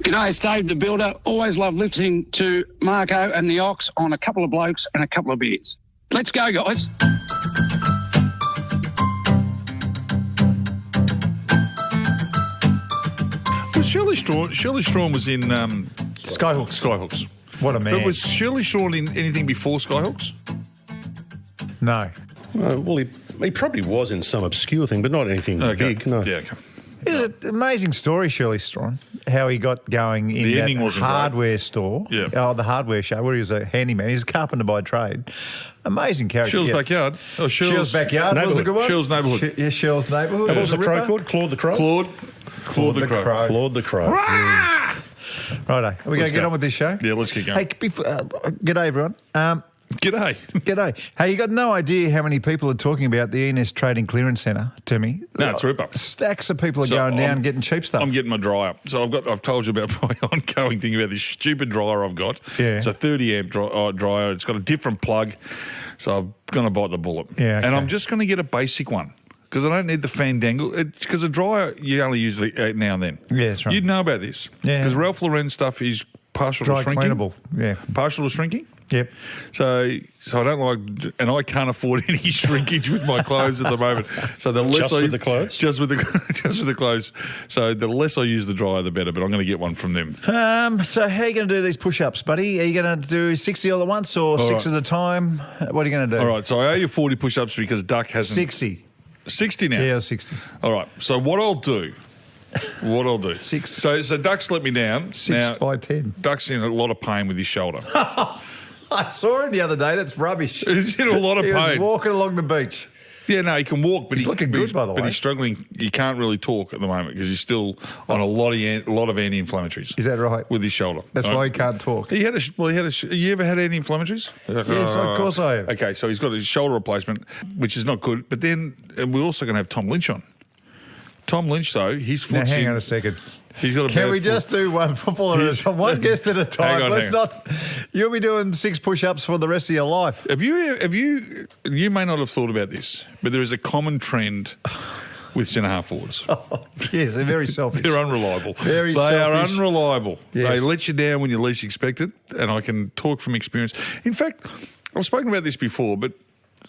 G'day, it's Dave the Builder. Always love listening to Marko and the Ox on a couple of blokes and a couple of beers. Let's go, guys. Well, Shirley Strawn was in Skyhooks. What a man. But was Shirley Strawn in anything before Skyhooks? No. Well, he probably was in some obscure thing, but not anything big. No. Yeah, okay. It's an amazing story, Shirley Strawn, how he got going in The ending that wasn't hardware store. Yeah. Oh, the hardware show where he was a handyman. He was a carpenter by trade. Amazing character. Shirl's Backyard. Oh, Shirl's Backyard was a good one. Shirl's Neighbourhood. Yeah, Shirl's Neighbourhood. What was the crow called? Claude the Crow? Claude the Crow. Claude the Crow. Righto. Are we going to get on with this show? Yeah, let's get going. Hey, g'day, everyone. G'day. G'day. Hey, you got no idea how many people are talking about the ENS Trading Clearance Centre to me. No, it's a rip-up. Stacks of people are going down and getting cheap stuff. I'm getting my dryer. So I've told you about my ongoing thing about this stupid dryer I've got. Yeah. It's a 30 amp dryer. It's got a different plug. So I'm going to bite the bullet. Yeah, okay. And I'm just going to get a basic one because I don't need the fandangle. Because a dryer, you only use it now and then. Yeah, that's right. You'd know about this. Yeah. Because Ralph Lauren stuff is partial Dry to shrinking. cleanable. Yeah. Partial to shrinking. Yep. So I don't like, and I can't afford any shrinkage with my clothes at the moment. So the less Just with the clothes? just with the clothes. So the less I use the dryer, the better. But I'm going to get one from them. So how are you going to do these push-ups, buddy? Are you going to do 60 all at once or 6 at a time? What are you going to do? All right. So I owe you 40 push-ups because Duck hasn't 60 now. Yeah, 60. All right. So what I'll do. 6. So Duck's let me down. 6 now, by 10. Duck's in a lot of pain with his shoulder. I saw him the other day. That's rubbish. He's in a lot of He was pain. walking along the beach. Yeah, no, he can walk, but He's looking good, by the But way. he's struggling. He can't really talk at the moment because he's still on a lot of anti-inflammatories. Is that right? With his shoulder. That's why he can't talk. You ever had anti-inflammatories? Yes, of course I have. Okay, so he's got his shoulder replacement, which is not good. But then we're also going to have Tom Lynch on. Tom Lynch, though, his foot's Now, hang on a second. He's got a Can bad we foot. just do one footballer at a time, one guest at a time? Hang on, Let's hang on. not. You'll be doing 6 push-ups for the rest of your life. You may not have thought about this, but there is a common trend with centre-half forwards. Yes, they're very selfish. They're unreliable. Very they selfish. are unreliable. Yes. They let you down when you least expect it, and I can talk from experience. In fact, I've spoken about this before, but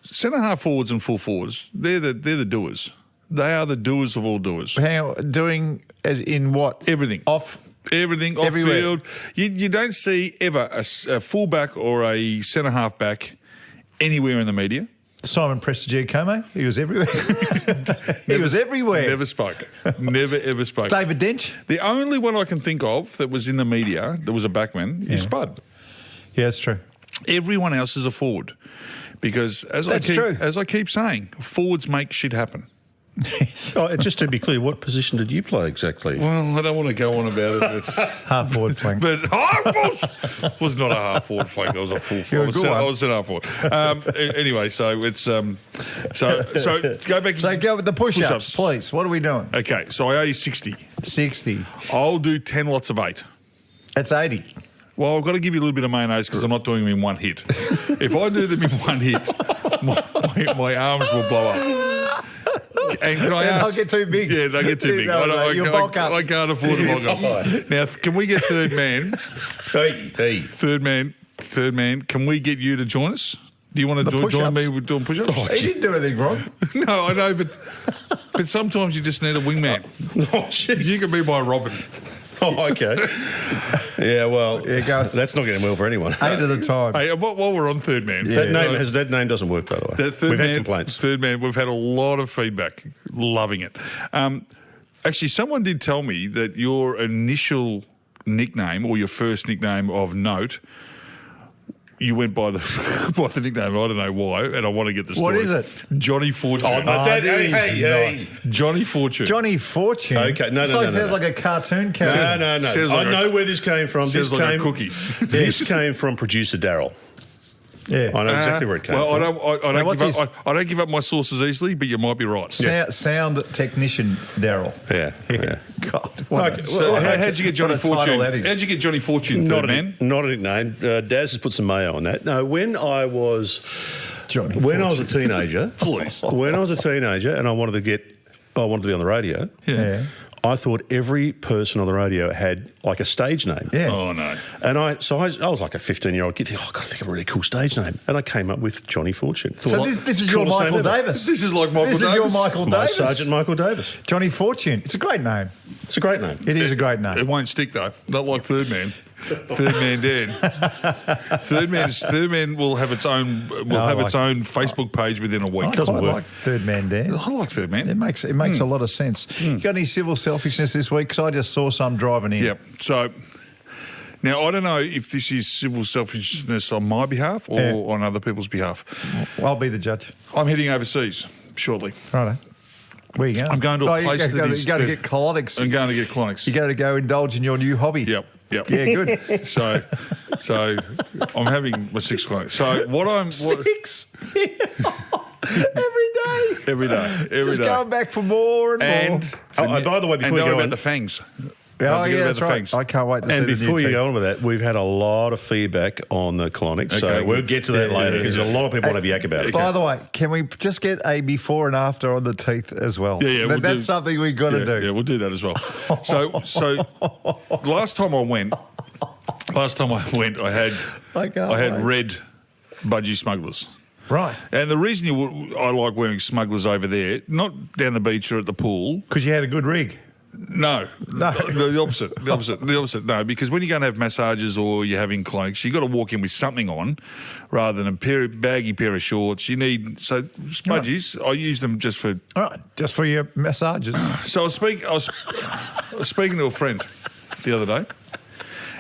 centre-half forwards and full forwards, they're the doers. They are the doers of all doers. How doing as in what? Everything. Everything, off Everywhere. field. You don't see ever a full-back or a centre-half back anywhere in the media. Simon Prestigiacomo, he was everywhere. He was everywhere. Never spoke. Never, ever spoke. David Dench? The only one I can think of that was in the media, that was a backman, is Spud. Yeah, that's true. Everyone else is a forward. Because as I keep saying, forwards make shit happen. Oh, just to be clear, what position did you play exactly? Well, I don't want to go on about it. Half forward flank. But half was not a half forward flank. I was a full forward. I was a half forward. Anyway, so it's so go back. So go with the push-ups, please. What are we doing? Okay, so I owe you 60. 60. I'll do 10 lots of 8. That's 80. Well, I've got to give you a little bit of mayonnaise because I'm not doing them in one hit. If I do them in one hit, my arms will blow up. And can I ask? They'll get too big. Yeah, they'll get too big. You'll bulk up. I can't afford to bulk up. Now, can we get third man? Hey. Third man. Can we get you to join us? Do you want to join me with doing push-ups? He didn't do anything wrong. No, I know, but sometimes you just need a wingman. Oh, jeez. You can be my Robin. Oh, okay. Yeah, well, go. that's not getting well for anyone. 8 at a time. Hey, while we're on third man. That name doesn't work, by the way. We've had complaints. Third man, we've had a lot of feedback. Loving it. Actually, someone did tell me that your initial nickname or your first nickname of note, you went by the nickname. I don't know why, and I want to get the story. What is it? Johnny Fortune. Oh, no, hey. Johnny Fortune. Johnny Fortune? Okay, no. Sounds like a cartoon character. No. Sounds like I know where this came from. Sounds This like came a cookie. This came from producer Daryl. Yeah. I know exactly where it came well, from. I don't give up my sources easily, but you might be right. Sound technician Daryl. Yeah. God. Okay, So how'd you get Johnny what a title Fortune? that is. How'd you get Johnny Fortune, third man? Not a nickname. Daz has put some mayo on that. No, when I was a teenager, Please. when I was a teenager and I wanted to be on the radio, Yeah. I thought every person on the radio had like a stage name. Yeah. Oh, no. And I was like a 15-year-old kid. Oh, I've got to think of a really cool stage name. And I came up with Johnny Fortune. So this is your Coolest name Michael ever. Davis. This is like Michael This Davis. is your Michael My Davis. Sergeant Michael Davis. Johnny Fortune. It's a great name. It's a great name. It is a great It name. won't stick, though. Not like Third Man. Third Man Dan. Third Man will have its own Facebook page within a week. I quite like Third Man Dan. I like Third Man. It makes a lot of sense. You got any civil selfishness this week? Because I just saw some driving in. Yep. So now I don't know if this is civil selfishness on my behalf or on other people's behalf. I'll be the judge. I'm heading overseas shortly. Righto. Where you going? I'm going to a place that is... You got to get colonics. I'm going to get colonics. You got to go indulge in your new hobby. Yep. Yeah, good. So I'm having my 6 colonics. So Six? Every day. Just going back for more and more. And by the way, before you go about on, the fangs. Oh, yeah, that's right. Fangs. I can't wait to see and the before new you team. go on with that, we've had a lot of feedback on the colonics, Okay, so we'll get to that later because a lot of people want to yak about it. By the way, can we just get a before and after on the teeth as well? Yeah, That's something we've got to do. Yeah, we'll do that as well. So last time I went, I had red budgie smugglers. Right. And the reason I like wearing smugglers over there, not down the beach or at the pool. Because you had a good rig. No, the opposite. No, because when you're going to have massages or you're having colonics, you've got to walk in with something on rather than a baggy pair of shorts. You need budgies. I use them just for. All right, just for your massages. So I was speaking to a friend the other day,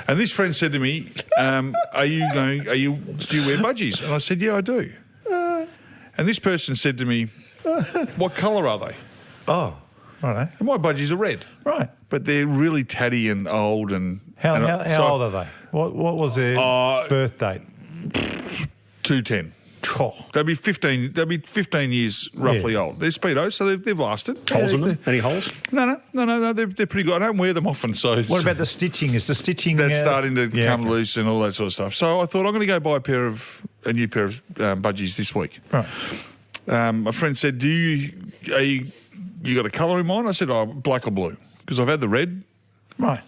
and this friend said to me, do you wear budgies? And I said, yeah, I do. And this person said to me, what colour are they? Oh, right. And my budgies are red. Right. But they're really tatty and old. And How old are they? What was their birth date? 210. Oh. They'll be 15 years roughly old. They're Speedos, so they've lasted. Holes in them? Any holes? No, they're pretty good. I don't wear them often, so... What about the stitching? Is the stitching... That's starting to come loose and all that sort of stuff. So I thought I'm going to go buy a new pair of budgies this week. Right. My friend said, you got a colour in mind? I said, black or blue, because I've had the red. Right.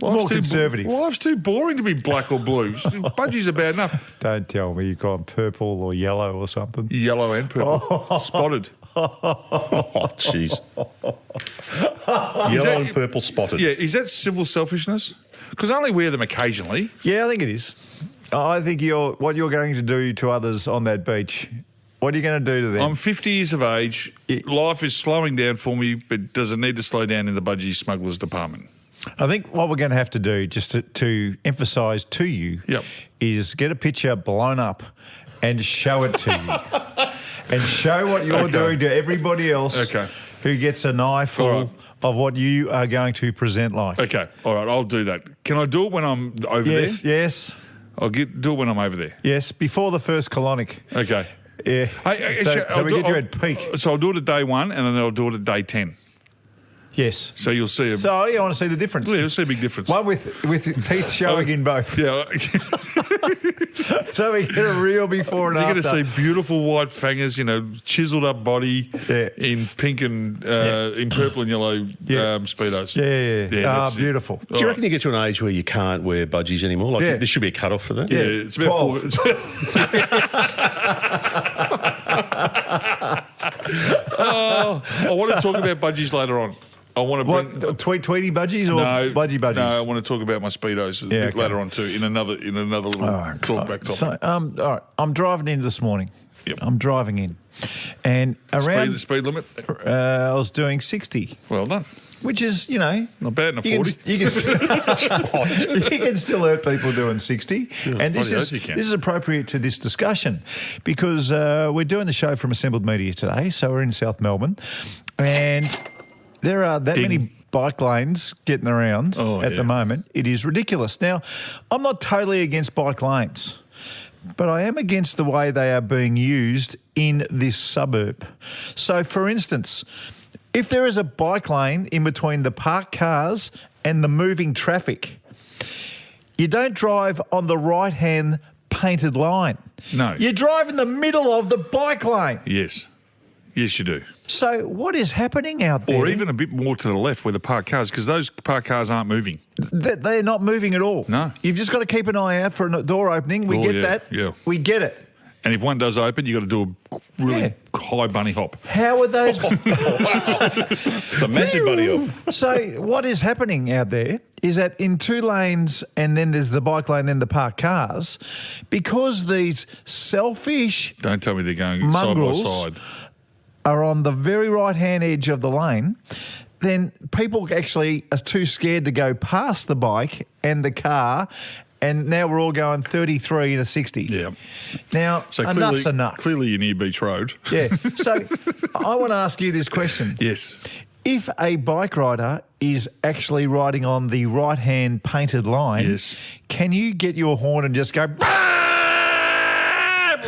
More conservative. Life's too boring to be black or blue. Budgies are bad enough. Don't tell me you've gone purple or yellow or something. Yellow and purple. Spotted. Oh, jeez. Yellow and purple spotted. Yeah, is that civil selfishness? Because I only wear them occasionally. Yeah, I think it is. I think what you're going to do to others on that beach. What are you going to do to them? I'm 50 years of age. Life is slowing down for me, but does it need to slow down in the budgie smugglers department? I think what we're going to have to do, just to emphasise to you, is get a picture blown up and show it to you. And show what you're doing to everybody else who gets an eyeful of what you are going to present like. Okay, all right, I'll do that. Can I do it when I'm over there? Yes. I'll do it when I'm over there. Yes, before the first colonic. Okay. Yeah. So we get you at peak. So I'll do it at day 1 and then I'll do it at day 10. Yes. So you'll see. So you want to see the difference? Yeah, you'll see a big difference. One with teeth showing in both. Yeah. So we get a real before and after. You're going to see beautiful white fangers, chiselled up body in pink and in purple and yellow Speedos. Yeah. Beautiful. Do you reckon you get to an age where you can't wear budgies anymore? Like there should be a cut-off for that? Yeah, it's about 4. I want to talk about budgies later on. I want to bring Tweety budgies or budgie budgies? No, I want to talk about my Speedos a bit later on too in another little talkback topic. So, all right, I'm driving in this morning. Yep. I'm driving in, and around speed limit. I was doing 60. Well done. Which is, not bad in a 40. You can still hurt people doing 60. And this is appropriate to this discussion because we're doing the show from Assembled Media today. So we're in South Melbourne. And there are that many bike lanes getting around at the moment. It is ridiculous. Now, I'm not totally against bike lanes, but I am against the way they are being used in this suburb. So, for instance, if there is a bike lane in between the parked cars and the moving traffic, you don't drive on the right-hand painted line. No. You drive in the middle of the bike lane. Yes. Yes, you do. So what is happening out there? Or even a bit more to the left where the parked cars, because those parked cars aren't moving. They're not moving at all. No. You've just got to keep an eye out for a door opening. We get that. Yeah. We get it. And if one does open, you've got to do a really high bunny hop. How are those? It's a massive bunny hop. So what is happening out there is that in 2 lanes and then there's the bike lane, then the parked cars, because these selfish Don't tell me they're going mongrels side by side. are on the very right-hand edge of the lane, then people actually are too scared to go past the bike and the car, and now we're all going 33 to 60. Yeah. Now, So enough's enough. Clearly you're near Beach Road. Yeah. So I want to ask you this question. Yes. If a bike rider is actually riding on the right-hand painted line, Yes. can you get your horn and just go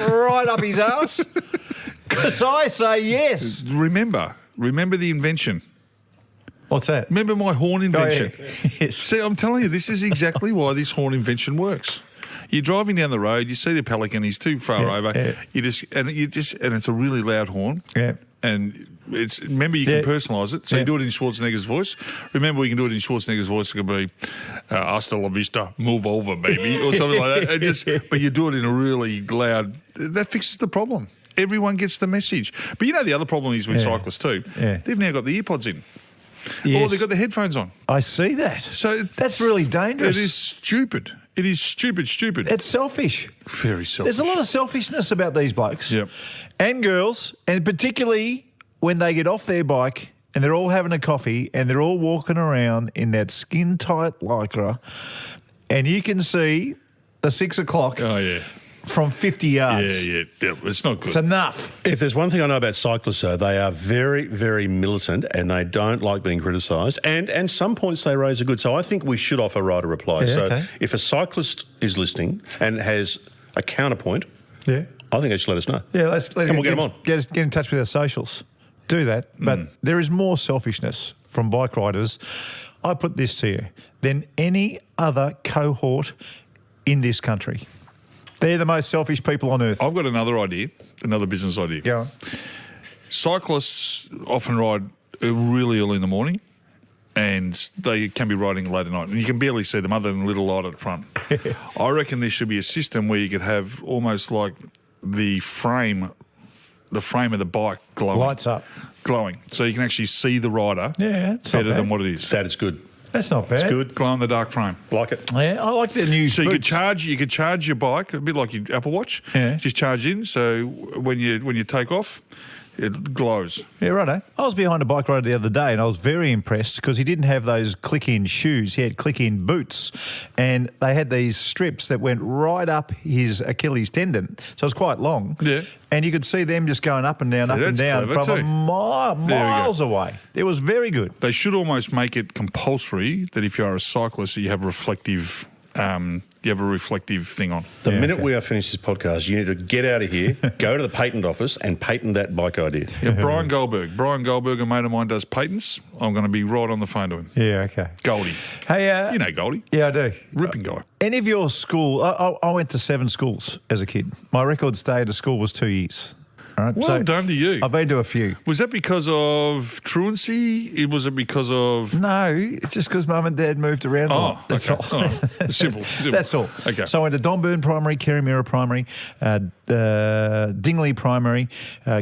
right up his ass? Because I say yes. Remember the invention. What's that? Remember my horn invention? Oh, yeah. Yes. See, I'm telling you, this is exactly why this horn invention works. You're driving down the road, you see the pelican, he's too far over. Yeah. And it's a really loud horn. Yeah. And remember you can personalise it. So you do it in Schwarzenegger's voice. Remember we can do it in Schwarzenegger's voice. It could be hasta la vista, move over, baby, or something like that. But you do it in a really loud. That fixes the problem. Everyone gets the message. But you know the other problem is with cyclists too. Yeah. They've now got the earpods in. Yes. Or they've got the headphones on. I see that. So that's really dangerous. It is stupid. It is stupid. It's selfish. Very selfish. There's a lot of selfishness about these blokes Yep. and girls, and particularly when they get off their bike and they're all having a coffee and they're all walking around in that skin-tight lycra, and you can see the 6 o'clock Oh, yeah. from 50 yards. Yeah. It's not good. It's enough. If there's one thing I know about cyclists, though, they are very, very militant and they don't like being criticised. And some points they raise are good. So I think we should offer right a reply. Yeah, so okay. if a cyclist is listening and has a counterpoint, Yeah. I think they should let us know. Yeah, let's Come on, get them on. Get in touch with our socials. Do that. But there is more selfishness from bike riders, I put this to you, than any other cohort in this country. They're the most selfish people on earth. I've got another idea, another business idea. Go on. Cyclists often ride really early in the morning and they can be riding late at night. And you can barely see them other than a little light at the front. I reckon there should be a system where you could have almost like the frame of the bike glowing. Lights up. Glowing. So you can actually see the rider Yeah, it's not better bad. than what it is. That is good. That's not bad. It's good. Glow in the dark frame. Like it. Yeah, I like the new So you boots. could charge your bike a bit like your Apple Watch. Yeah. Just charge in. So when you take off, it glows. Yeah, righto. I was behind a bike rider the other day and I was very impressed because he didn't have those click-in shoes. He had click-in boots and they had these strips that went right up his Achilles tendon. So it was quite long. Yeah. And you could see them just going up and down, up and that's down clever from too. miles away. It was very good. They should almost make it compulsory that if you are a cyclist, that you have a reflective thing on. The Yeah, minute okay. we are finished this podcast, you need to get out of here, go to the patent office and patent that bike idea. Yeah, Brian Goldberg, a mate of mine, does patents. I'm going to be right on the phone to him. Yeah, okay. Goldie. Hey, You know Goldie. yeah, I do. Ripping guy. Any of your school, I went to 7 schools as a kid. My record stay at a school was 2 years. All right, Well done to you. I've been to a few. Was that because of truancy? Was it because of... No, it's just because Mum and Dad moved around a lot. That's okay. all. Simple. That's all. Okay. So I went to Donburn Primary, Kerrymira Primary, Dingley Primary,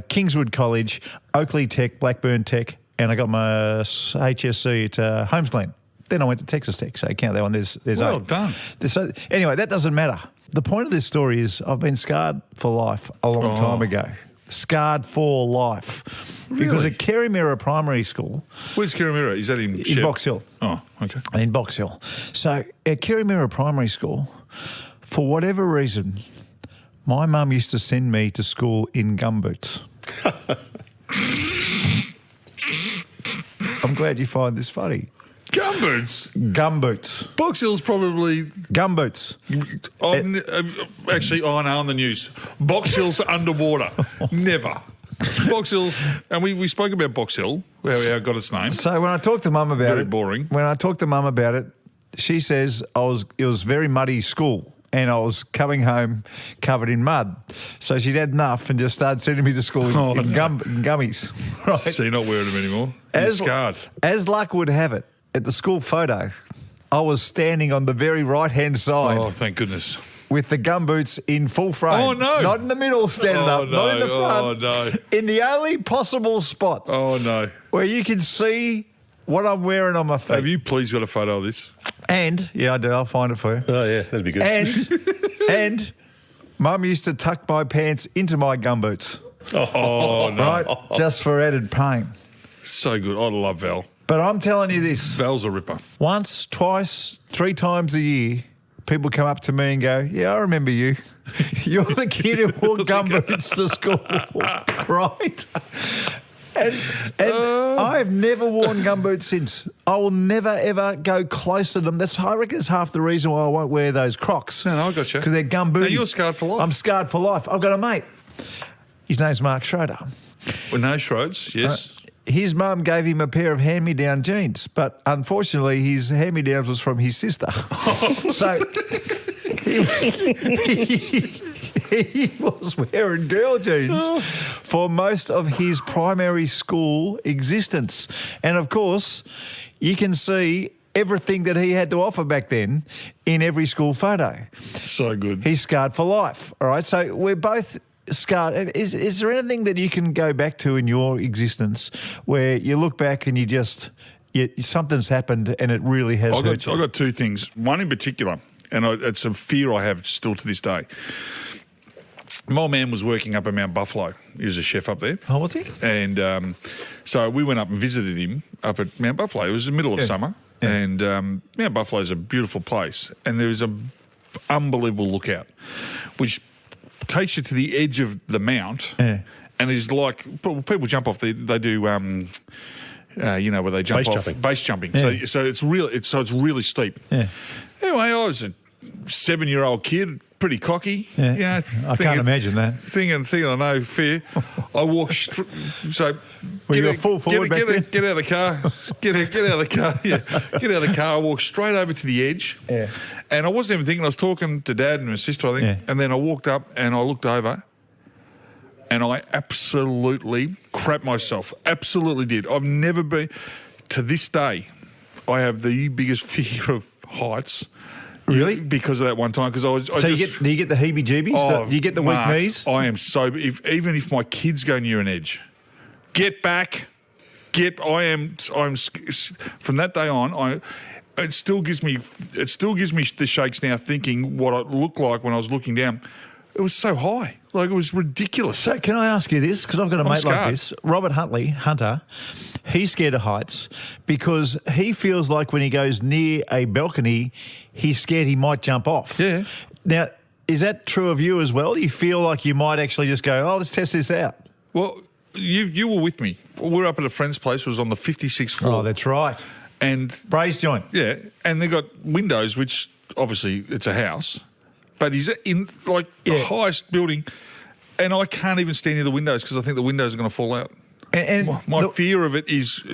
Kingswood College, Oakley Tech, Blackburn Tech, and I got my HSC at Holmes Glen. Then I went to Texas Tech, so count that one. There's Well 8. done. So anyway, that doesn't matter. The point of this story is I've been scarred for life a long time ago. Scarred for life. Because Really? at Kerrymira Primary School, Where's Kerrymira? Is that in Shep? Box Hill. Oh, okay. In Box Hill. So at Kerrymira Primary School, for whatever reason, my mum used to send me to school in gumboots. I'm glad you find this funny. Gumboots. Gumboots. Box Hill's probably... Gumboots. Actually, I know on the news. Box Hill's underwater. Never. Box Hill, and we spoke about Box Hill, how it got its name. So when I talked to Mum about Very it... boring. When I talked to Mum about it, she says it was very muddy school and I was coming home covered in mud. So she'd had enough and just started sending me to school in gummies. Right? So you're not wearing them anymore? As, you're scarred. As luck would have it, at the school photo, I was standing on the very right-hand side. Oh, thank goodness. With the gumboots in full frame. Oh, no. Not in the middle, standing up. No. Not in the front. Oh, no. In the only possible spot. Oh, no. Where you can see what I'm wearing on my feet. Have you please got a photo of this? And, yeah, I do. I'll find it for you. Oh, yeah, that'd be good. And Mum used to tuck my pants into my gumboots. Oh, no. Right? Just for added pain. So good. I love Val. But I'm telling you this. Val's a ripper. Once, twice, 3 times a year, people come up to me and go, yeah, I remember you. You're the kid who wore gumboots to school, right? And I've never worn gumboots since. I will never, ever go close to them. I reckon that's half the reason why I won't wear those Crocs. No, I got you. Because they're gumbooty. No, you're scarred for life. I'm scarred for life. I've got a mate. His name's Mark Schroeder. Well, no, Schroeds, yes. His mum gave him a pair of hand-me-down jeans, but unfortunately his hand-me-downs was from his sister. So he was wearing girl jeans for most of his primary school existence. And, of course, you can see everything that he had to offer back then in every school photo. So good. He's scarred for life, all right? So we're both scarred. Is there anything that you can go back to in your existence where you look back and something's happened and it really has hurt you? I've got 2 things. One in particular, and it's a fear I have still to this day. My old man was working up at Mount Buffalo. He was a chef up there. Oh, was he? And so we went up and visited him up at Mount Buffalo. It was the middle of summer. Yeah. And Mount Buffalo is a beautiful place. And there is an unbelievable lookout, which takes you to the edge of the mount, and it's like people jump off. They do, where they jump base jumping. Yeah. So it's really steep. Yeah. Anyway, I was a 7-year-old kid, pretty cocky. Yeah. I can't imagine that. Thinking I know fear. I walk so. Get out of the car. Get out of the car. Yeah. Get out of the car. I walked straight over to the edge. Yeah. And I wasn't even thinking. I was talking to Dad and my sister, I think. Yeah. And then I walked up and I looked over, and I absolutely crapped myself. Absolutely did. I've never been. To this day, I have the biggest fear of heights. Really? Because of that one time. Because do you get the heebie-jeebies? Do you get the weak knees? I am so. Even if my kids go near an edge, get back. I'm from that day on. It still gives me the shakes now thinking what it looked like when I was looking down. It was so high. Like, it was ridiculous. So can I ask you this? Because I've got a mate like this. Robert Hunter, he's scared of heights because he feels like when he goes near a balcony, he's scared he might jump off. Yeah. Now, is that true of you as well? You feel like you might actually just go, let's test this out. Well, you were with me. We were up at a friend's place. It was on the 56th floor. Oh, that's right. And braised joint. Yeah. And they got windows, which obviously it's a house. But he's in, the highest building, and I can't even stand near the windows because I think the windows are going to fall out. And my fear of it is,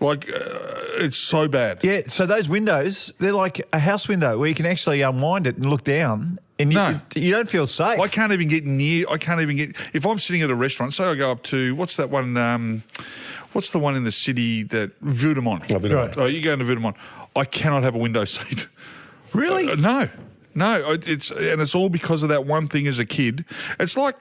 it's so bad. Yeah, so those windows, they're like a house window where you can actually unwind it and look down, and you don't feel safe. I can't even get near. If I'm sitting at a restaurant, say I go up to, what's that one, what's the one in the city that, Vudemont. Right. Oh, you go into Vudemont. I cannot have a window seat. Really? No, it's all because of that one thing as a kid. It's like,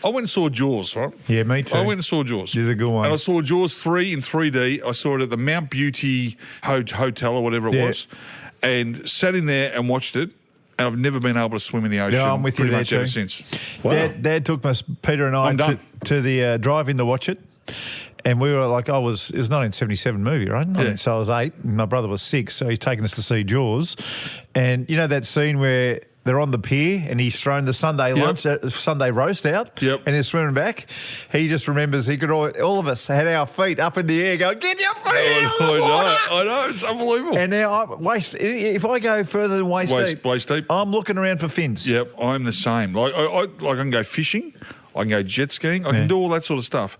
I went and saw Jaws, right? Yeah, me too. I went and saw Jaws. It's a good one. And I saw Jaws 3 in 3D. I saw it at the Mount Beauty Hotel or whatever it was, and sat in there and watched it. And I've never been able to swim in the ocean. Yeah, I'm with you pretty there much too. Ever since. Wow. Dad took Peter and I to the drive-in to watch it. And we were like, it was a 1977 movie, right? Yeah. So I was 8, and my brother was 6, so he's taken us to see Jaws. And you know that scene where they're on the pier and he's thrown the Sunday lunch, Sunday roast out, and they're swimming back? He just remembers all of us had our feet up in the air going, get your feet in the water! I know, it's unbelievable. And now if I go further than waist deep, I'm looking around for fins. Yep, I'm the same. Like I can go fishing, I can go jet skiing, I can do all that sort of stuff.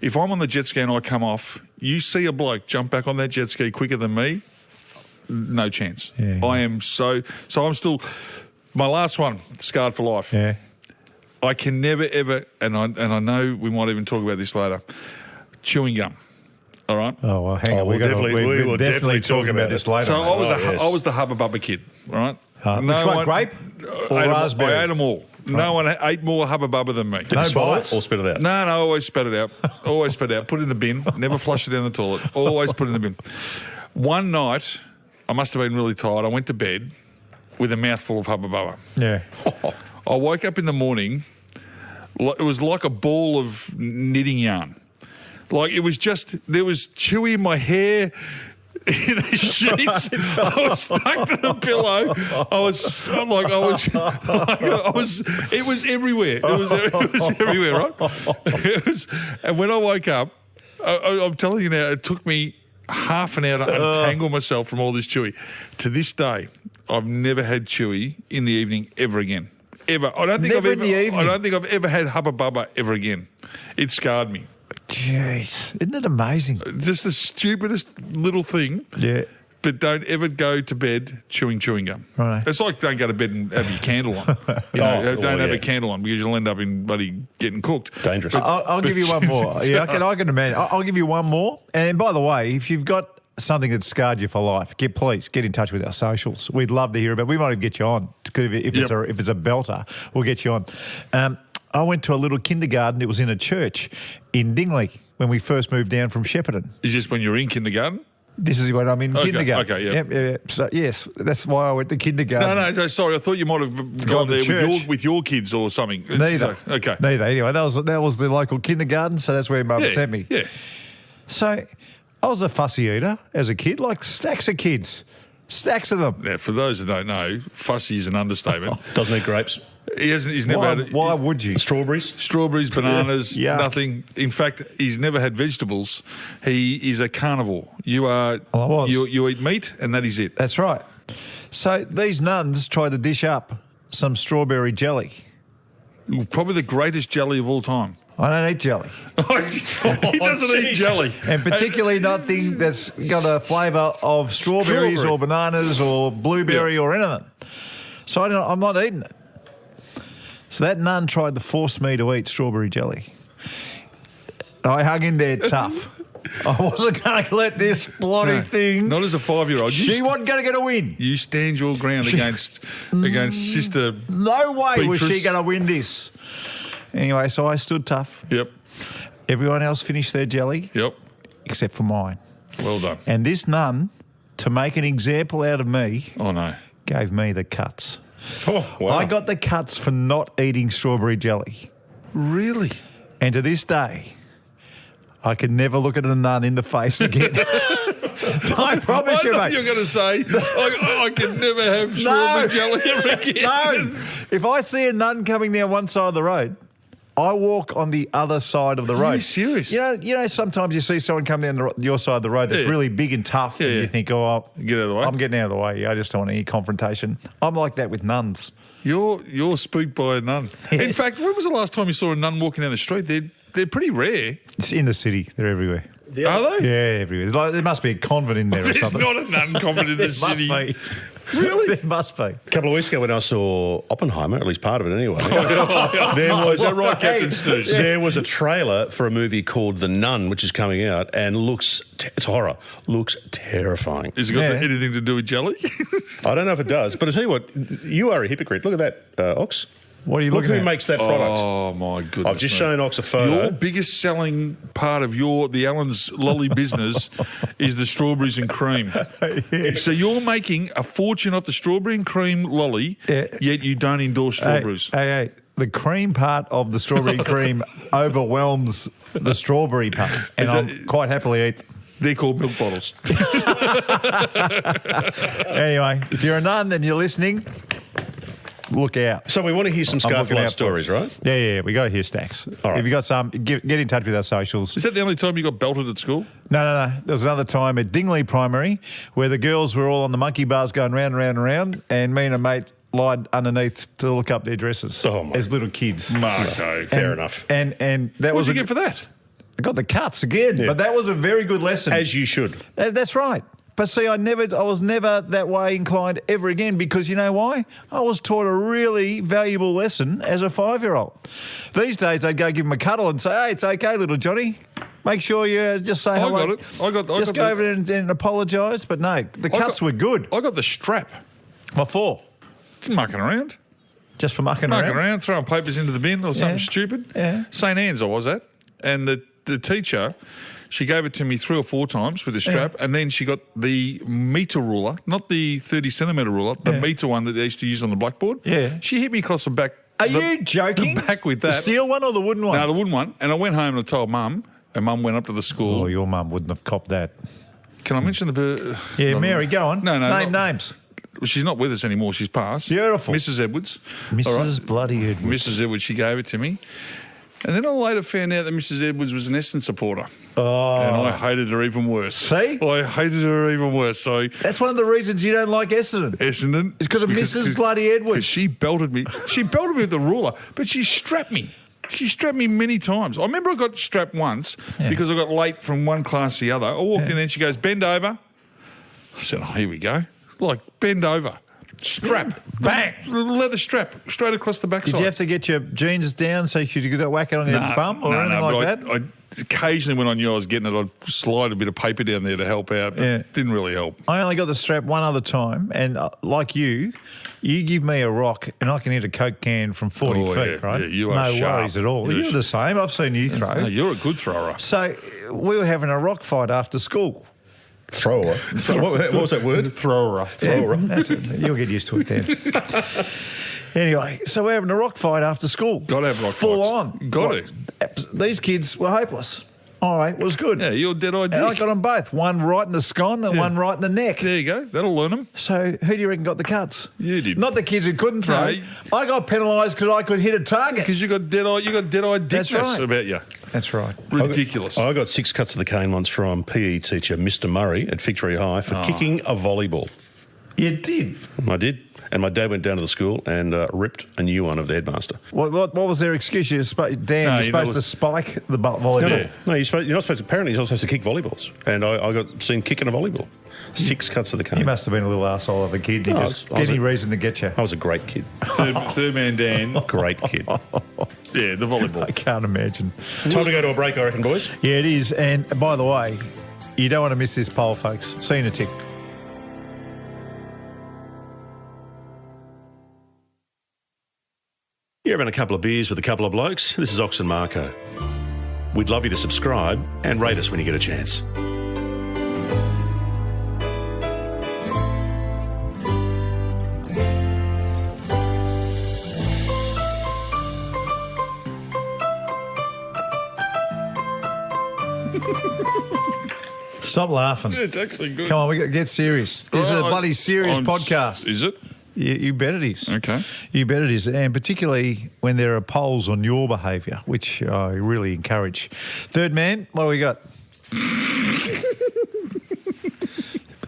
If I'm on the jet ski and I come off, you see a bloke jump back on that jet ski quicker than me, no chance. Yeah. I am so I'm still My last one, scarred for life. Yeah. I can never, ever, and I know we might even talk about this later, chewing gum. All right? Oh, well, hang on. we will definitely talk about this it. later. So mate. I was the Hubba Bubba kid, all right? Which one, grape or raspberry? I ate them all. No one ate more Hubba Bubba than me. Did you swallow it or spit it out? No, always spat it out. Always spat it out. Put it in the bin. Never flush it down the toilet. Always put it in the bin. One night, I must have been really tired. I went to bed with a mouthful of Hubba Bubba. Yeah. I woke up in the morning. It was like a ball of knitting yarn. Like it was just, there was chewy in my hair, in the sheets. I was stuck to the pillow. It was everywhere. It was everywhere, right? And when I woke up, I'm telling you now, it took me half an hour to untangle myself from all this chewy. To this day, I've never had chewy in the evening ever again. Ever. I don't think I've ever had Hubba Bubba ever again. It scarred me. Jeez, isn't it amazing? Just the stupidest little thing. Yeah. But don't ever go to bed chewing gum. Right. It's like don't go to bed and have your candle on. Don't have a candle on because you'll end up in bloody getting cooked. Dangerous. I'll give you one more. Yeah, I can imagine. I'll give you one more. And by the way, if you've got something that scarred you for life, please get in touch with our socials. We'd love to hear about it. We might even get you on. If it's a belter, we'll get you on. I went to a little kindergarten. It was in a church in Dingley when we first moved down from Shepparton. Is this when you're in kindergarten? This is when I'm in kindergarten. Okay, yeah. Yep. So, yes, that's why I went to kindergarten. No, sorry. I thought you might have gone there with your kids or something. Neither. Okay. Neither. Anyway, that was the local kindergarten, so that's where Mum sent me. Yeah. So I was a fussy eater as a kid, like stacks of kids. Stacks of them. Now, for those that don't know, fussy is an understatement. Doesn't eat grapes. He's never had it. Why would you? Strawberries, bananas, Yuck. nothing. In fact, he's never had vegetables. He is a carnivore. You are. Well, I was. You eat meat, and that is it. That's right. So these nuns tried to dish up some strawberry jelly. Probably the greatest jelly of all time. I don't eat jelly. He doesn't eat jelly. And particularly nothing that's got a flavour of strawberries or bananas or blueberry or anything. So I'm not eating it. So that nun tried to force me to eat strawberry jelly. I hung in there tough. I wasn't going to let this bloody thing. Not as a 5-year-old. She wasn't going to get a win. You stand your ground against Sister. No way Beatrice. was she going to win this. Anyway, so I stood tough. Yep. Everyone else finished their jelly. Yep. Except for mine. Well done. And this nun, to make an example out of me, gave me the cuts. Oh, wow. I got the cuts for not eating strawberry jelly. Really? And to this day, I can never look at a nun in the face again. I promise you, mate. You're going to say, I can never have strawberry jelly ever again. No. If I see a nun coming down one side of the road, I walk on the other side of the road. Are you serious? You know, sometimes you see someone come down your side of the road that's really big and tough, and you think, get out of the way. I'm getting out of the way. I just don't want any confrontation. I'm like that with nuns. You're spooked by a nun. Yes. In fact, when was the last time you saw a nun walking down the street? They're pretty rare. It's in the city. They're everywhere. Are they? Yeah, everywhere. There must be a convent in there or something. There's not a nun convent in the city. Must be. Really? There must be. A couple of weeks ago when I saw Oppenheimer, at least part of it anyway, Is that right, Captain Snooze? There was a trailer for a movie called The Nun, which is coming out, and it's horror. Looks terrifying. Has it got anything to do with jelly? I don't know if it does, but I tell you what, you are a hypocrite. Look at that, Ox. What are you Look looking who at? makes that product. Oh, my goodness. I've just shown Ox a photo. Your biggest selling part of the Allen's lolly business is the strawberries and cream. So you're making a fortune off the strawberry and cream lolly, yet you don't endorse strawberries. Hey, the cream part of the strawberry and cream overwhelms the strawberry part, and I'm quite happily eat. They're called milk bottles. Anyway, if you're a nun and you're listening, look out. So we want to hear some scarf life stories, right? Yeah. We got to hear stacks. All right. If you got some, get in touch with our socials. Is that the only time you got belted at school? No. There was another time at Dingley Primary where the girls were all on the monkey bars going round and round and round, and me and a mate lied underneath to look up their dresses as little kids. Marko. Fair enough. And that What did you get for that? I got the cuts again, but that was a very good lesson. As you should. That's right. But see, I was never that way inclined ever again because you know why? I was taught a really valuable lesson as a 5-year-old. These days, they'd go give him a cuddle and say, hey, it's okay, little Johnny. Make sure you just say hello. I got it. I got over there and apologise. But no, the cuts were good. I got the strap. What for? Mucking around. Just for mucking around? Throwing papers into the bin or something stupid. Yeah. St. Anne's I was at. And the teacher, she gave it to me 3 or 4 times with the strap, and then she got the metre ruler, not the 30-centimetre ruler, the metre one that they used to use on the blackboard. Yeah. She hit me across the back. Are you joking? The back with that. The steel one or the wooden one? No, the wooden one. And I went home and I told Mum, and Mum went up to the school. Oh, your mum wouldn't have copped that. Can I mention the... Yeah, Mary, go on. No. Name names. She's not with us anymore. She's passed. Beautiful. Mrs. Edwards. Mrs. Bloody Edwards. Mrs. Edwards, she gave it to me. And then I later found out that Mrs. Edwards was an Essendon supporter. Oh. And I hated her even worse. See? I hated her even worse. So that's one of the reasons you don't like Essendon. Essendon. It's because of Mrs. Bloody Edwards. She belted me. She belted me with the ruler, but she strapped me. She strapped me many times. I remember I got strapped once because I got late from one class to the other. I walked in and she goes, bend over. I said, oh, here we go. Like, bend over. Strap. Bang. Leather strap. Straight across the backside. Did you have to get your jeans down so you could whack it on your bum or anything like that? I occasionally, when I knew I was getting it, I'd slide a bit of paper down there to help out. But it didn't really help. I only got the strap one other time, and like you give me a rock and I can hit a Coke can from 40 feet, right? Yeah, you are no sharp. worries at all. You're the same. I've seen you throw. No, you're a good thrower. So we were having a rock fight after school. Thrower. What was that word? Thrower. Yeah, you'll get used to it then. Anyway, so we're having a rock fight after school. Got to have rock Full fights. on. Got it. These kids were hopeless. All right, it was good. Yeah, you're dead-eyed dick. And I got them both. One right in the scon and one right in the neck. There you go. That'll learn them. So who do you reckon got the cuts? You did. Not the kids who couldn't throw. No. I got penalised because I could hit a target. Because you got dead-eyed dickness about you. That's right. Ridiculous. I got 6 cuts of the cane once from PE teacher Mr. Murray at Victory High for kicking a volleyball. You did? I did. And my dad went down to the school and ripped a new one of the headmaster. What was their excuse? You're supposed to spike the volleyball. No, you're not supposed to. Apparently, you're not supposed to kick volleyballs. And I got seen kicking a volleyball. 6 cuts of the cane. You must have been a little arsehole of a kid. You just any reason to get you. I was a great kid. Third man Dan. Great kid. Yeah, the volleyball. I can't imagine. Time to go to a break, I reckon, boys. Yeah, it is. And by the way, you don't want to miss this poll, folks. See you in a tick. You're having a couple of beers with a couple of blokes. This is Ox and Marko. We'd love you to subscribe and rate us when you get a chance. Stop laughing. Yeah, it's actually good. Come on, we got to get serious. This is a bloody serious podcast. Is it? You bet it is. Okay. You bet it is. And particularly when there are polls on your behaviour, which I really encourage. Third man, what do we got?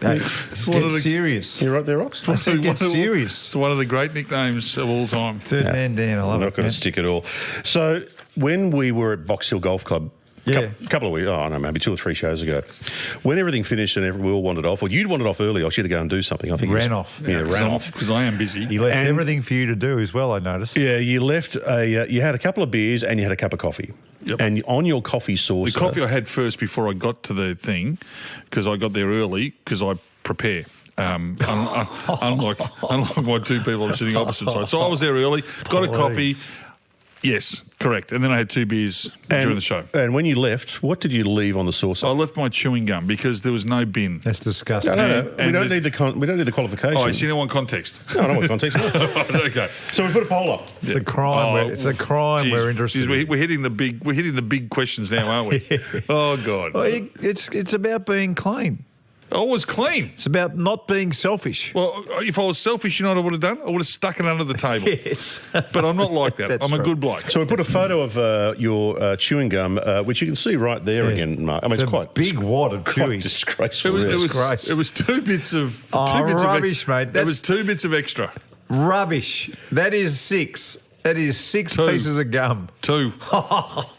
Hey, get serious. You right there, Ox? I said get serious. It's one of the great nicknames of all time. Third man Dan, I love I'm it. not going to stick at all. So when we were at Box Hill Golf Club, a couple of weeks, maybe 2 or 3 shows ago, when everything finished and we all wandered off, or you'd wandered off early, I should have go and do something. I think ran off. Yeah, ran off. Because I am busy. He left everything for you to do as well, I noticed. Yeah, you left you had a couple of beers and you had a cup of coffee. Yep. And on your coffee saucer... The coffee I had first before I got to the thing, because I got there early, because I prepare. Unlike my 2 people I'm sitting opposite side. So I was there early, got a coffee. Yes, correct. And then I had 2 beers during the show. And when you left, what did you leave on the saucer? I left my chewing gum because there was no bin. That's disgusting. No. We don't need the qualification. Oh, so you don't want context? No, I don't want context. Okay. So we put a poll up. It's a crime. It's a crime we're interested in. We're hitting the big questions now, aren't we? Oh God. Well, it's about being clean. I was clean. It's about not being selfish. Well, if I was selfish, you know what I would have done? I would have stuck it under the table. Yes. But I'm not like that. I'm a good bloke. So we put a photo of your chewing gum, which you can see right there again, Mark. I mean, it's quite big wad of chewing. Disgraceful. It was 2 bits of rubbish, mate. It was 2 bits of extra. Rubbish. That is 6. That is 6 pieces of gum. 2.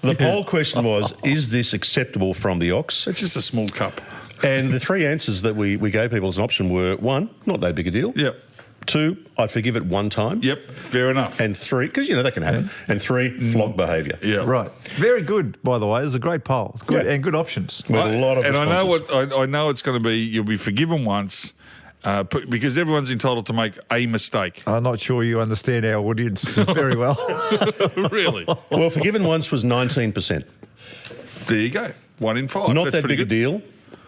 The poll question was, is this acceptable from the Ox? It's just a small cup. And the three answers that we gave people as an option were, 1, not that big a deal. Yep. 2, I'd forgive it one time. Yep, fair enough. And 3, because, that can happen. And 3, flog behaviour. Yeah. Right. Very good, by the way. It was a great poll. It's good, and good options. We had a lot of And responses. I know it's going to be, you'll be forgiven once, because everyone's entitled to make a mistake. I'm not sure you understand our audience very well. Really? Well, forgiven once was 19%. There you go. 1 in 5. Not That's that pretty big a good. deal.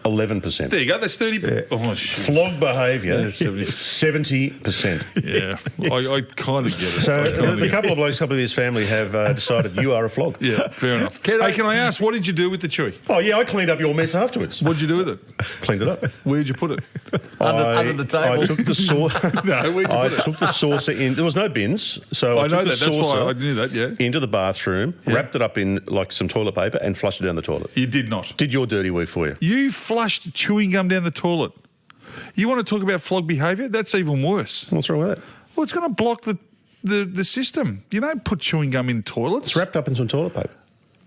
11%. There you go. That's 30. Oh, shit. Flog behaviour, 70. 70%. Yeah, I kind of get it. So I kinda the get it. couple of blokes, couple of his family have decided you are a flog. Yeah, fair enough. Can I ask, what did you do with the chewy? Oh, yeah, I cleaned up your mess afterwards. What did you do with it? Cleaned it up. Where'd you put it? Under the table. I took the saucer. No, where'd you I put it? took the saucer in. There was no bins, so I I took know the that. That's why saucer I knew that, yeah. into the bathroom, wrapped it up in like some toilet paper, and flushed it down the toilet. You did not. Did your dirty work for you? You flushed chewing gum down the toilet. You want to talk about flog behaviour? That's even worse. What's wrong with that? Well, it's going to block the system. You don't put chewing gum in toilets. It's wrapped up in some toilet paper.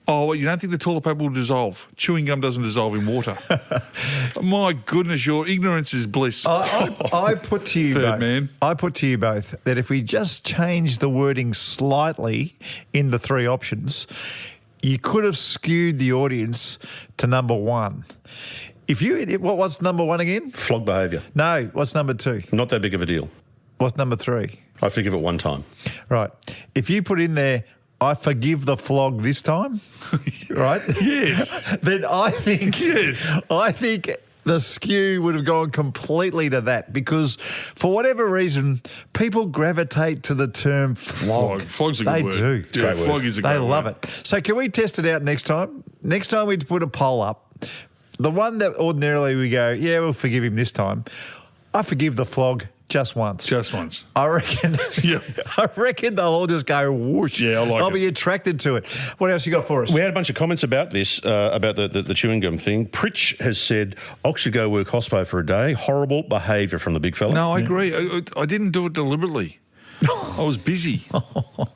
Oh, well, you don't think the toilet paper will dissolve? Chewing gum doesn't dissolve in water. My goodness, your ignorance is bliss. I put to you Third both. man. I put to you both that if we just change the wording slightly in the 3 options, you could have skewed the audience to number 1. What's number 1 again? Flog behaviour. No, what's number 2? Not that big of a deal. What's number 3? I forgive it one time. Right. If you put in there, I forgive the flog this time, right? Yes. Then I think the skew would have gone completely to that because for whatever reason, people gravitate to the term flog. Flog's a good word. They do. Yeah, Great word. flog is a great They word. love it. So can we test it out next time? Next time we put a poll up, the one that ordinarily we go, yeah, we'll forgive him this time. I forgive the flog just once. Just once. I reckon. Yeah. I reckon they'll all just go whoosh. Yeah, I like I'll it. be attracted to it. What else you got for us? We had a bunch of comments about this, about the chewing gum thing. Pritch has said, I should go work hospo for a day. Horrible behaviour from the big fella. No, I agree. I didn't do it deliberately. I was busy. I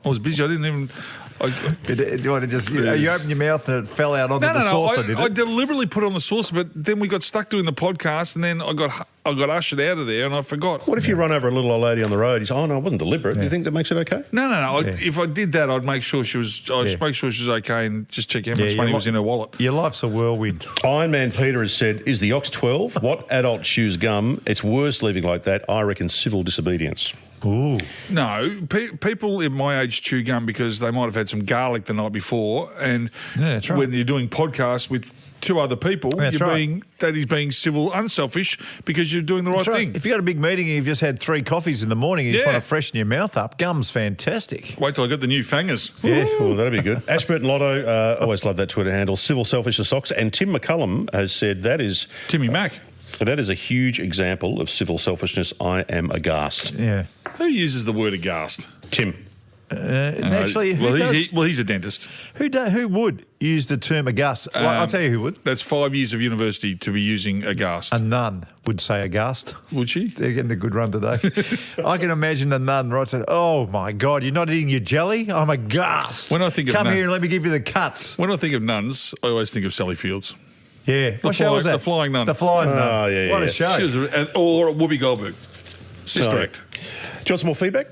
didn't even... Do you want to just, you opened your mouth and it fell out onto the saucer, did it? I deliberately put it on the saucer, but then we got stuck doing the podcast, and then I got ushered out of there, and I forgot. What if you run over a little old lady on the road? You say, oh, no, it wasn't deliberate. Do you think that makes it okay? No. If I did that, I'd make sure she was. I'd make sure she was okay, and just check how much money was in her wallet. Your life's a whirlwind. Iron Man Peter has said, is the ox 12? What adult chews gum? It's worse leaving like that. I reckon civil disobedience. Ooh. No, people in my age chew gum because they might have had some garlic the night before, and that's right. when you're doing podcasts with 2 other people, that is being civil unselfish because you're doing the right thing. If you've got a big meeting and you've just had 3 coffees in the morning and you just want to freshen your mouth up, gum's fantastic. Wait till I get the new fangers. Yeah, well, that'd be good. Ashburton Lotto, always love that Twitter handle. Civil Selfishness socks. And Tim McCullum has said that is... Timmy Mack. That is a huge example of civil selfishness. I am aghast. Yeah. Who uses the word aghast? Tim. Actually, he's a dentist. Who would use the term aghast? Well, I'll tell you who would. That's 5 years of university to be using aghast. A nun would say aghast. Would she? They're getting a good run today. I can imagine the nun right saying, oh, my God, you're not eating your jelly? I'm aghast. When I think of Come here and let me give you the cuts. When I think of nuns, I always think of Sally Fields. Yeah. What show was that? The Flying Nun. The Flying Nun. Oh, yeah, What yeah. a show. Or Whoopi Goldberg. Sister Act. Do you want some more feedback?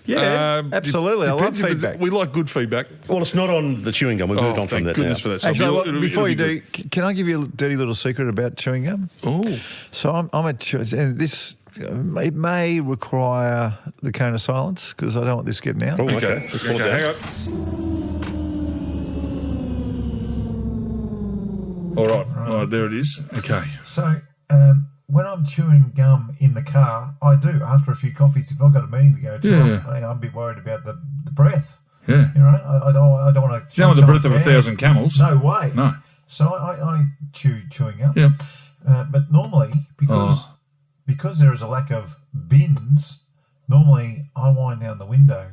Yeah, absolutely. I love Depends if feedback. we like good feedback. Well, it's not on the chewing gum. We've moved on from Thank that goodness now. for that. So Actually, before you it'll be do, can I give you a dirty little secret about chewing gum? Oh. So I'm and this, it may require the cone of silence because I don't want this getting out. Oh, okay. Let's put it down. Hang on. All right, there it is. Okay. So when I'm chewing gum in the car, I do after a few coffees. If I've got a meeting to go to, I'm a bit worried about the breath. Yeah. You know, I don't want to. Down with the breath of 1,000 camels. No way. No. So I chewing gum. Yeah. But normally, because there is a lack of bins, normally I wind down the window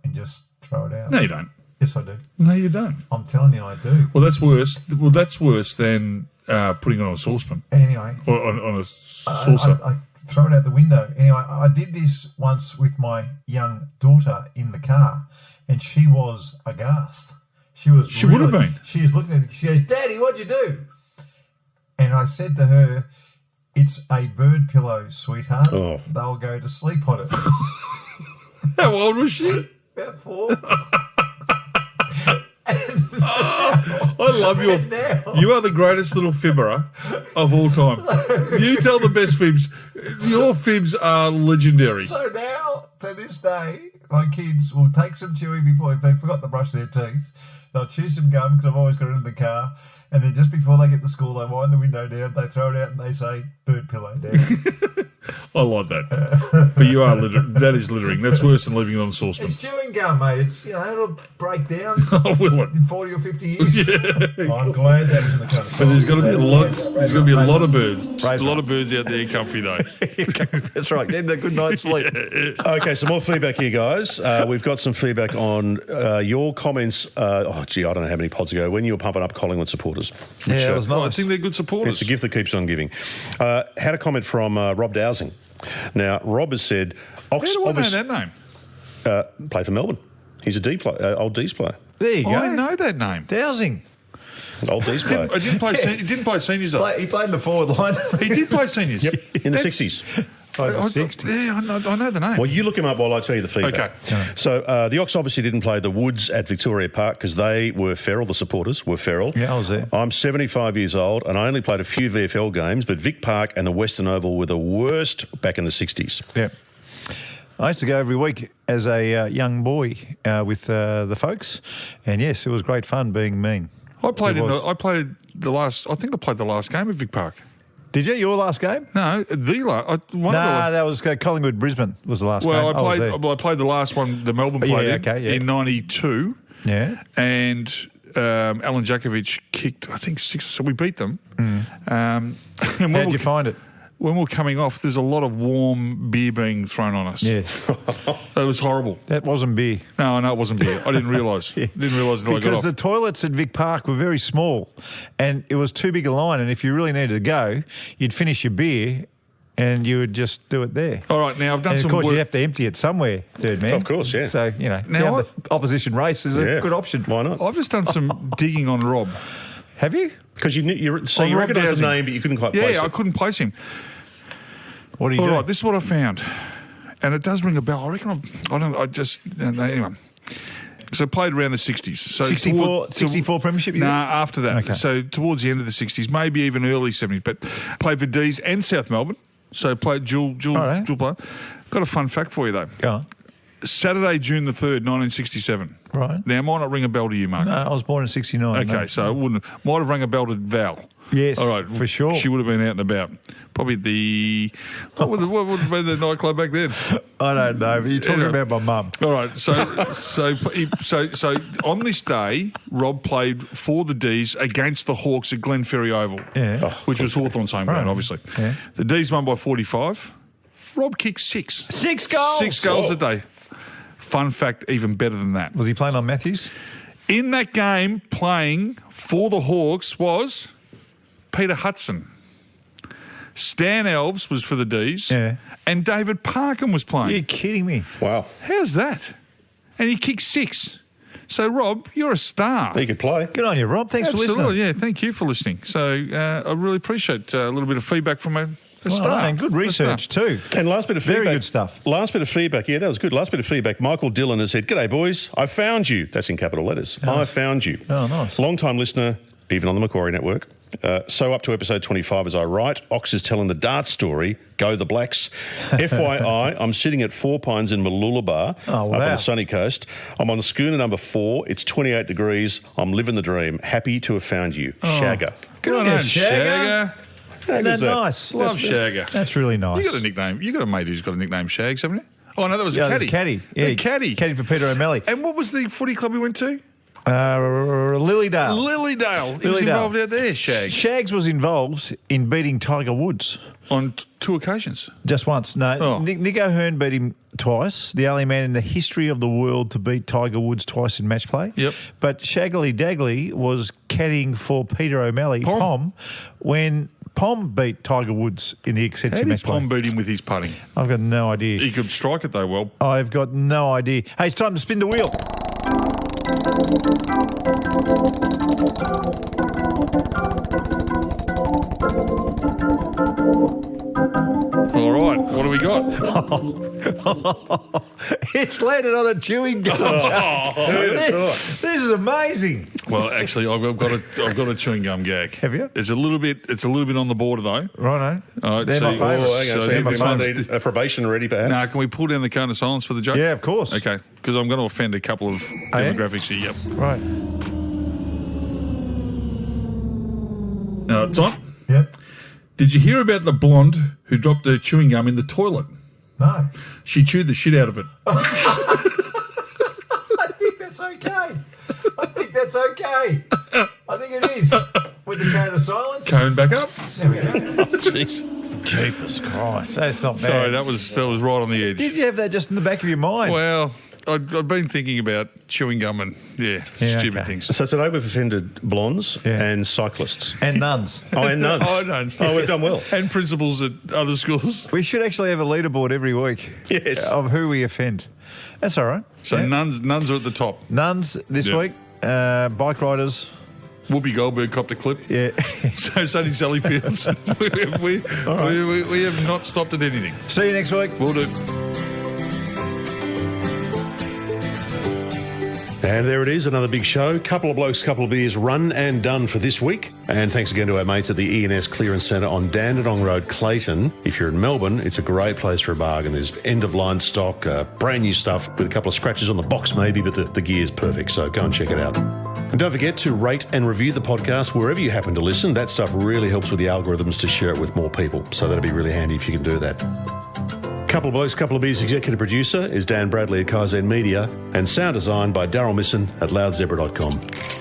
and just throw it out. No, you don't. Yes, I do. No, you don't. I'm telling you, I do. Well, that's worse. Well, that's worse than putting it on a saucepan Anyway. or on a saucer. I throw it out the window. Anyway, I did this once with my young daughter in the car, and she was aghast. She would have been. She was looking at it. She goes, Daddy, what'd you do? And I said to her, "It's a bird pillow, sweetheart. Oh. They'll go to sleep on it." How old was she? About 4. I love your. You are the greatest little fibberer of all time. You tell the best fibs. Your fibs are legendary. So now, to this day, my kids will take some chewing before, if they forgot to brush their teeth, they'll chew some gum because I've always got it in the car. And then just before they get to school, they wind the window down, they throw it out and they say, "Bird pillow down." I like that. But you are that is littering. That's worse than leaving it on the saucepan. It's chewing gum, mate. It's, it'll break down Oh, will it? in 40 or 50 years. I'm glad that isn't the case. But there's got to be a lot. There's got to be a lot of birds. A lot of birds out there comfy though. That's right. Getting a good night's sleep. Okay, some more feedback here, guys. We've got some feedback on your comments. I don't know how many pods ago when you were pumping up Collingwood supporters. Yeah, it was nice. I think they're good supporters. It's a gift that keeps on giving. Had a comment from Rob Dowsing. Now, Rob has said, How do I know that name? Play for Melbourne. He's a D player, old D's player. There you go. I know that name. Dowsing. Old D's player. I didn't play. He didn't play seniors though. He played in the forward line. He did play seniors. Yep, in the 60s. Oh, the 60s. Yeah, I know the name. Well, you look him up while I tell you the feedback. Okay. So the Ox obviously didn't play the Woods at Victoria Park because they were feral. The supporters were feral. Yeah, I was there. I'm 75 years old and I only played a few VFL games, but Vic Park and the Western Oval were the worst back in the 60s. Yeah. I used to go every week as a young boy with the folks, and yes, it was great fun being mean. I played the last game at Vic Park. Did you? Your last game? No, That was Collingwood Brisbane was the last game. Well, I played the last one the Melbourne played in 92. Yeah. And Alan Jakovic kicked, I think, 6, so we beat them. And How'd you find it? When we were coming off, there's a lot of warm beer being thrown on us. Yes. It was horrible. That wasn't beer. No, it wasn't beer. I didn't realise. Yeah. Didn't realise until I got off. Because the toilets at Vic Park were very small and it was too big a line, and if you really needed to go, you'd finish your beer and you would just do it there. All right, now I've done some of course, work. you have to empty it somewhere, third man. Of course, yeah. So, Now down the opposition race is a good option. Why not? I've just done some digging on Rob. Have you? Because you On Rob recognise the Dowsing. name, but you couldn't quite place it. Yeah, I couldn't place him. What are you All doing? right, this is what I found, and it does ring a bell. I reckon anyway. So played around the 60s. So 64 premiership? You after that. Okay. So towards the end of the 60s, maybe even early 70s. But played for D's and South Melbourne. So played dual player. Got a fun fact for you though. Go on. Saturday, June the 3rd, 1967. Right. Now, it might not ring a bell to you, Mark. No, I was born in 69. Okay, no. so it wouldn't. Might have rang a bell to Val. Yes, all right, for sure. She would have been out and about. Probably what would have been the nightclub back then? I don't know, but you're talking about my mum. All right, so on this day, Rob played for the D's against the Hawks at Glenferrie Oval, which was Hawthorn's home ground, obviously. Yeah. The D's won by 45. Rob kicked 6. 6 goals? 6 goals a day. Fun fact, even better than that. Was he playing on Matthews? In that game, playing for the Hawks was Peter Hudson. Stan Elves was for the D's. Yeah. And David Parkin was playing. You're kidding me. Wow. How's that? And he kicked 6. So, Rob, you're a star. He could play. Good on you, Rob. Thanks for listening. Yeah, thank you for listening. So, I really appreciate a little bit of feedback from a star. And good research too. And last bit of feedback. Very good stuff. Last bit of feedback. Yeah, that was good. Last bit of feedback. Michael Dillon has said, "G'day, boys. I found you." That's in capital letters. I found you. Oh, nice. Long-time listener, even on the Macquarie Network. So up to episode 25 as I write. Ox is telling the dart story. Go the Blacks. FYI, I'm sitting at Four Pines in Mooloolaba up on the sunny coast. I'm on schooner number 4. It's 28 degrees. I'm living the dream. Happy to have found you. Shagger. Good on you, Shagger. Isn't that nice? Love Shagger. That's really nice. You got a nickname. You got a mate who's got a nickname, Shags, haven't you? Oh, no, that was a caddy. Caddy. Yeah, caddy. Caddy for Peter O'Malley. And what was the footy club we went to? Lilydale. Lilydale. He was involved out there, Shags. Shags was involved in beating Tiger Woods. On 2 occasions? Just once. No, Nick O'Hearn beat him twice. The only man in the history of the world to beat Tiger Woods twice in match play. Yep. But Shaggly Dagley was caddying for Peter O'Malley, Pom, when Pom beat Tiger Woods in the extension match play. How did Pom beat him with his putting? I've got no idea. He could strike it though well. I've got no idea. Hey, it's time to spin the wheel. All right, what do we got? It's landed on a chewing gum. This is amazing. Well, actually, I've got a chewing gum gag. Have you? It's a little bit on the border though. Righto. All right, They're my favourite. Hang on, so They're my we might favourite. need a probation ready, perhaps. Now, can we pull down the cone of silence for the joke? Yeah, of course. Okay, because I'm going to offend a couple of yeah? demographics here. Yep. Right. It's on. Yep. Did you hear about the blonde who dropped her chewing gum in the toilet? No. She chewed the shit out of it. I think that's okay. I think it is. With the cone of silence. Cone back up. There we go. Jeez. Jeepers Christ. That's not bad. Sorry, that was right on the edge. Did you have that just in the back of your mind? Well, I've been thinking about chewing gum and, stupid okay. things. So today we've offended blondes and cyclists. And nuns. Oh, and nuns. Oh, nuns. Oh, we've done well. And principals at other schools. We should actually have a leaderboard every week. Yes. Of who we offend. That's all right. So nuns are at the top. Nuns this week. Bike riders. Whoopi Goldberg copped a clip. Yeah. So did Sally Fields. we have not stopped at anything. See you next week. We'll do. And there it is, another big show. Couple of blokes, couple of beers, run and done for this week. And thanks again to our mates at the E&S Clearance Centre on Dandenong Road, Clayton. If you're in Melbourne, it's a great place for a bargain. There's end-of-line stock, brand new stuff with a couple of scratches on the box maybe, but the gear's perfect, so go and check it out. And don't forget to rate and review the podcast wherever you happen to listen. That stuff really helps with the algorithms to share it with more people, so that'd be really handy if you can do that. Couple of Blokes, Couple of Beers executive producer is Dan Bradley at Kaizen Media, and sound design by Daryl Misson at loudzebra.com.